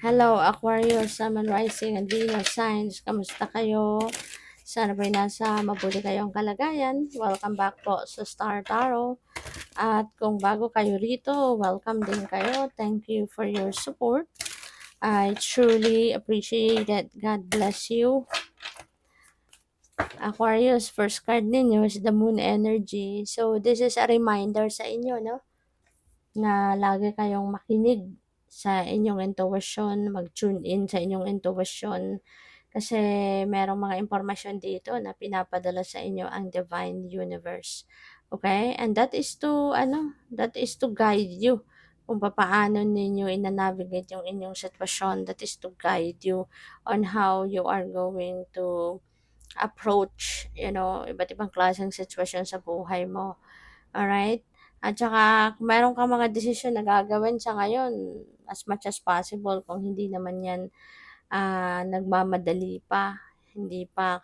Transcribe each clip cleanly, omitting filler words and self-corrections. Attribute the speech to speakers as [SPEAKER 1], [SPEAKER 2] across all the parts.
[SPEAKER 1] Hello, Aquarius, Sun, Moon, Rising, and Venus signs. Kamusta kayo? Sana ba'y nasa mabuti kayong kalagayan. Welcome back po sa Star Tarot. At kung bago kayo rito, welcome din kayo. Thank you for your support. I truly appreciate it. God bless you. Aquarius, first card ninyo is the Moon Energy. So, this is a reminder sa inyo, no? Na lagi kayong makinig sa inyong intuition, mag-tune in sa inyong intuition kasi merong mga impormasyon dito na pinapadala sa inyo ang divine universe. Okay? And that is to guide you kung paano ninyo ina-navigate yung inyong sitwasyon. That is to guide you on how you are going to approach, iba't ibang klaseng sitwasyon sa buhay mo. Alright? At saka, kung meron kang mga desisyon na gagawin sa ngayon, as much as possible, kung hindi naman yan nagmamadali pa, hindi pa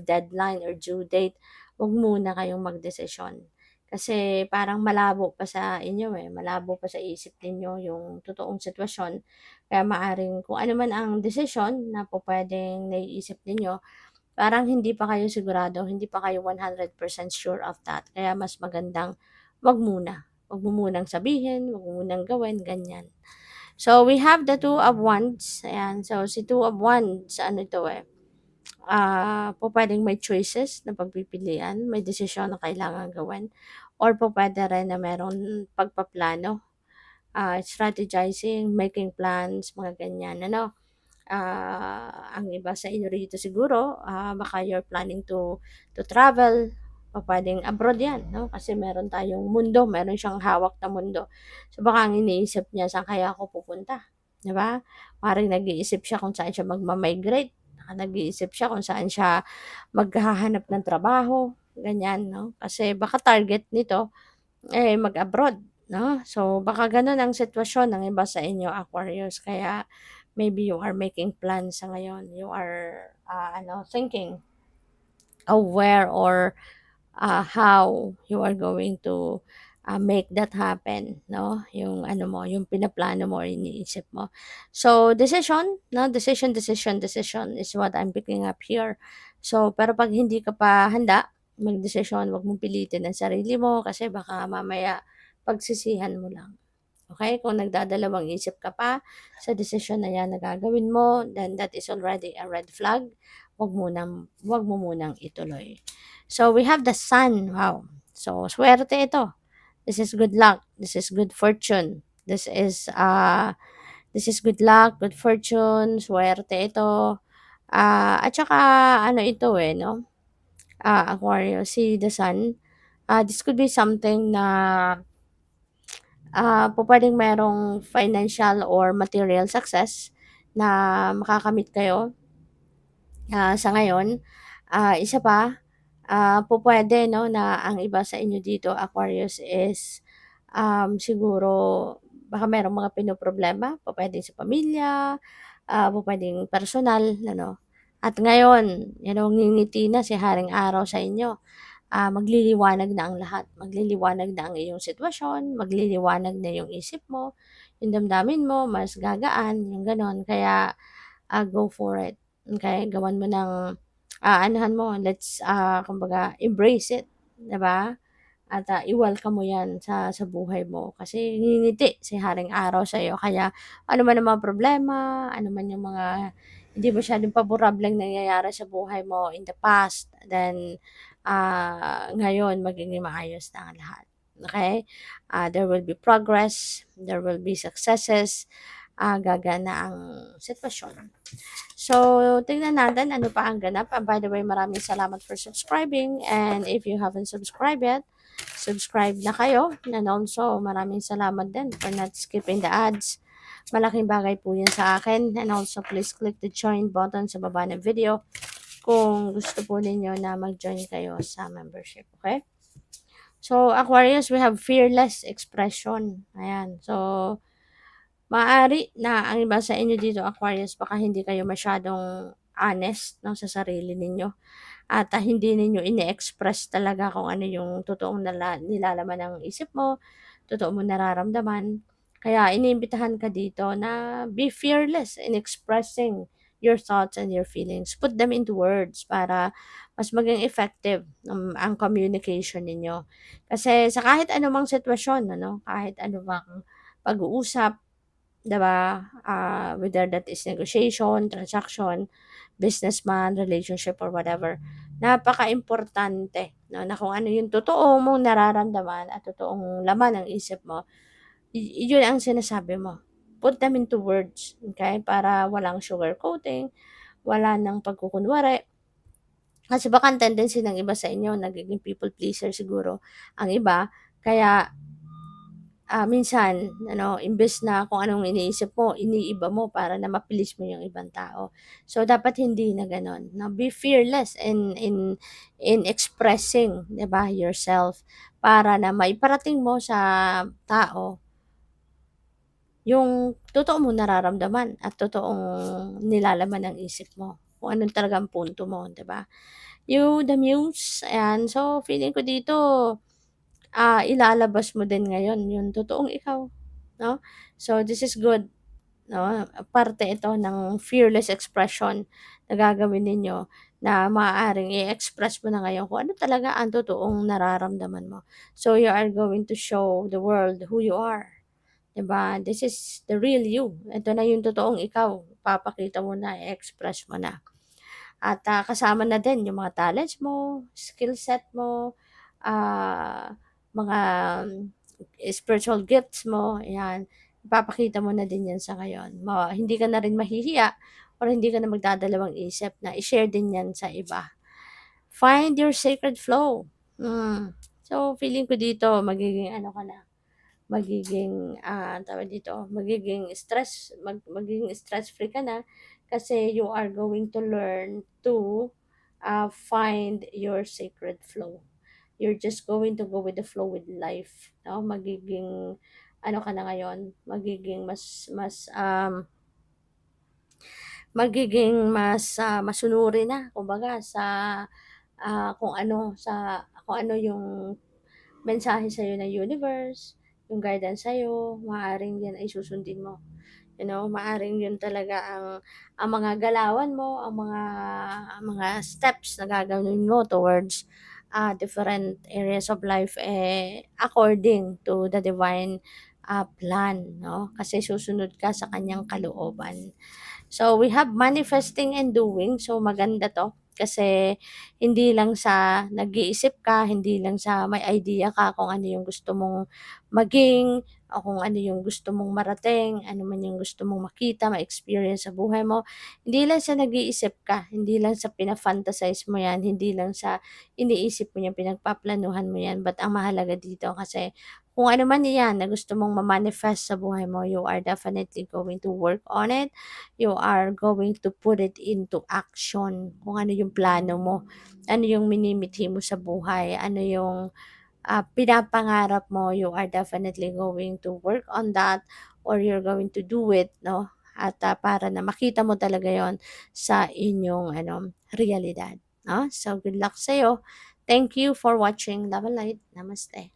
[SPEAKER 1] deadline or due date, huwag muna kayong magdesisyon. Kasi parang malabo pa sa inyo malabo pa sa isip ninyo yung totoong sitwasyon. Kaya maaring kung ano man ang desisyon na po pwedeng naiisip ninyo, parang hindi pa kayo sigurado, hindi pa kayo 100% sure of that. Kaya mas magandang wag muna. Wag mo munang sabihin, wag mo munang gawin, ganyan. So, we have the Two of Wands. Ayan. So, si Two of Wands, ano ito po pwedeng may choices na pagpipilian, may desisyon na kailangan gawin. Or po pwede rin na meron pagpaplano, strategizing, making plans, mga ganyan, ano. Ang iba sa inyo rito siguro, baka you're planning to travel, pupuwedeng abroad 'yan 'no, kasi meron tayong mundo, meron siyang hawak na mundo. So, baka ang iniisip niya, "Saan kaya ako pupunta?" 'Di ba? Maaaring nag-iisip siya kung saan siya magma-migrate, baka nag-iisip siya kung saan siya maghahanap ng trabaho, ganyan 'no. Kasi baka target nito, mag-abroad 'no. So, baka gano'n ang sitwasyon ng iba sa inyo, Aquarius, kaya maybe you are making plans sa ngayon. You are, thinking of where or how you are going to make that happen, no? Yung ano mo, yung pinaplano mo or iniisip mo. So, decision, no? Decision is what I'm picking up here. So, pero pag hindi ka pa handa magdesisyon, wag mong pilitin ang sarili mo kasi baka mamaya pagsisihan mo lang. Okay? Kung nagdadalawang isip ka pa sa desisyon na yan na gagawin mo, then that is already a red flag. Wag mo munang ituloy. So, we have the sun. Wow. So, swerte ito. This is good luck. This is good fortune. This is good luck, good fortune, swerte ito. At saka, ano ito no? Aquarius, see the sun. This could be something na pupuwedeng merong financial or material success na makakamit kayo, sa ngayon. Isa pa, pupuwede 'no, na ang iba sa inyo dito, Aquarius, is, siguro baka merong mga pinoproblema, pupuwedeng sa pamilya, pupuwedeng personal ano. At ngayon, ngingiti na si Haring Araw sa inyo. Magliliwanag na ang lahat. Magliliwanag na ang iyong sitwasyon, magliliwanag na yung isip mo, yung damdamin mo, mas gagaan, yung gano'n. Kaya, go for it. Okay? Gawan mo ng, anuhan mo, kumbaga, embrace it. 'Di ba? At i-welcome mo yan sa buhay mo. Kasi ngingiti si Haring Araw sa iyo. Kaya, ano man ang mga problema, ano man yung mga hindi masyadong paborableng nangyayari sa buhay mo in the past, then ngayon magiging maayos na ang lahat. Okay? There will be progress, there will be successes, gagana ang sitwasyon. So, tingnan natin ano pa ang ganap. By the way, maraming salamat for subscribing. And if you haven't subscribed yet, subscribe na kayo. And also, maraming salamat din for not skipping the ads. Malaking bagay po yan sa akin. And also, please click the join button sa baba ng video kung gusto po ninyo na mag-join kayo sa membership. Okay? So, Aquarius, we have fearless expression. Ayan. So, maaari na ang iba sa inyo dito, Aquarius, baka hindi kayo masyadong honest no, sa sarili ninyo. At hindi ninyo ini-express talaga kung ano yung totoong nilalaman ng isip mo, totoo mo nararamdaman. Kaya iniimbitahan ka dito na be fearless in expressing your thoughts and your feelings. Put them into words para mas maging effective ang communication ninyo. Kasi sa kahit anumang sitwasyon, ano, kahit anumang pag-uusap, 'di ba, whether that is negotiation, transaction, businessman, relationship, or whatever, napaka-importante, no, na kung ano yung totoo mong nararamdaman at totoong laman ng isip mo, yun ang sinasabi mo. Put them into words, okay? Para walang sugarcoating, wala ng pagkukunwari. Kasi baka ang tendency ng iba sa inyo, nagiging people pleaser siguro ang iba. Kaya minsan, ano, imbes na kung anong iniisip mo, iniiba mo para na mapilis mo yung ibang tao. So, dapat hindi na gano'n. No? Be fearless in expressing, 'di ba, yourself para na maiparating mo sa tao yung totoo mong nararamdaman at totoong nilalaman ng isip mo. Kung anong talagang punto mo, 'di ba? You the muse, ayan. So, feeling ko dito, ilalabas mo din ngayon yung totoong ikaw, 'no? So, this is good, 'no? Parte ito ng fearless expression na gagawin ninyo na maaaring i-express mo na ngayon kung ano talaga ang totoong nararamdaman mo. So, you are going to show the world who you are. 'Di ba? This is the real you. Ito na yung totoong ikaw. Papakita mo na, i-express mo na. At, kasama na din yung mga talents mo, skill set mo, mga spiritual gifts mo, ayan. Ipapakita mo na din yan sa ngayon. Hindi ka na rin mahihiya or hindi ka na magdadalawang isip na i-share din yan sa iba. Find your sacred flow. So, feeling ko dito magiging ano ka na, magiging, tawag dito, magiging stress-free ka na kasi you are going to learn to, find your sacred flow. You're just going to go with the flow with life, 'no? Magiging ano ka na ngayon, masunuri na kumbaga sa, kung ano yung mensahe sa'yo ng universe, yung guidance sa'yo, maaaring 'yan ay susundin mo. You know, maaaring 'yun talaga ang mga galawan mo, ang mga steps na gagawin mo towards, different areas of life, according to the divine, plan, 'no? Kasi susunod ka sa kanyang kalooban. So, we have manifesting and doing. So, maganda 'to kasi hindi lang sa nag-iisip ka, hindi lang sa may idea ka kung ano yung gusto mong maging o kung ano yung gusto mong marating, ano man yung gusto mong makita, ma-experience sa buhay mo. Hindi lang sa nag-iisip ka, hindi lang sa pina-fantasize mo 'yan, hindi lang sa iniisip mo 'yan, pinagpaplanuhan mo 'yan, but ang mahalaga dito kasi kung ano man 'yan na gusto mong ma-manifest sa buhay mo, you are definitely going to work on it. You are going to put it into action. Kung ano yung plano mo, ano yung minimithi mo sa buhay, ano yung pinapangarap mo, you are definitely going to work on that or you're going to do it, no? At para na makita mo talaga yon sa inyong ano, realidad. No? So, good luck sa'yo. Thank you for watching Love and Light. Namaste.